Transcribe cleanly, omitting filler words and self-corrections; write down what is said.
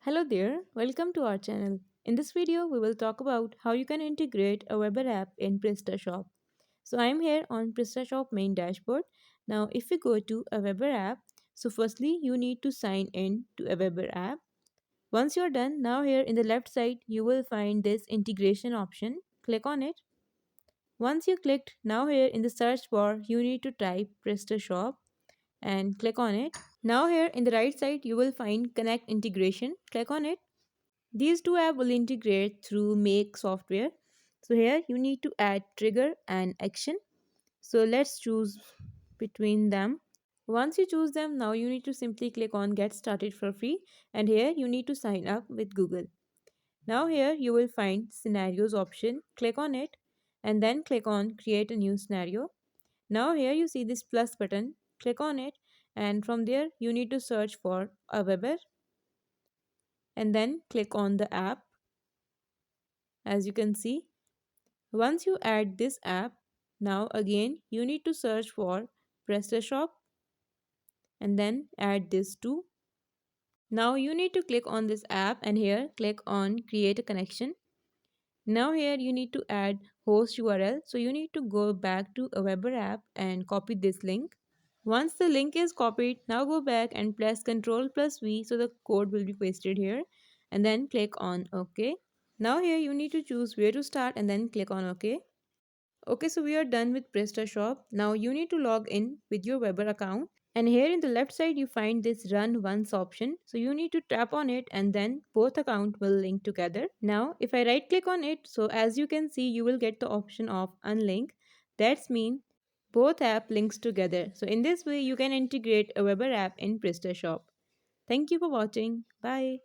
Hello there, welcome to our channel. In this video, we will talk about how you can integrate a AWeber app in PrestaShop. So I am here on PrestaShop main dashboard. Now if we go to a AWeber app, so firstly you need to sign in to a AWeber app. Once you're done, now here in the left side you will find this integration option. Click on it. Once you clicked, now here in the search bar you need to type PrestaShop and click on it. Now here in the right side you will find connect integration. Click on it. These two apps will integrate through Make software. So here you need to add trigger and action. So let's choose between them. Once you choose them, now you need to simply click on get started for free, and here you need to sign up with Google. Now here you will find scenarios option. Click on it and then click on create a new scenario. Now here you see this plus button. Click on it and from there you need to search for AWeber and then click on the app. As you can see, once you add this app, now again you need to search for PrestaShop and then add this too. Now you need to click on this app and here click on create a connection. Now here you need to add host URL. So you need to go back to a AWeber app and copy this link. Once the link is copied, now go back and press Ctrl plus V so the code will be pasted here and then click on OK. Now here you need to choose where to start and then click on OK. Okay, so we are done with PrestaShop. Now you need to log in with your Weber account. And here in the left side, you find this run once option. So you need to tap on it and then both account will link together. Now, if I right click on it, so as you can see, you will get the option of unlink. That's mean both app links together. So in this way, you can integrate a Weber app in PrestaShop. Thank you for watching. Bye.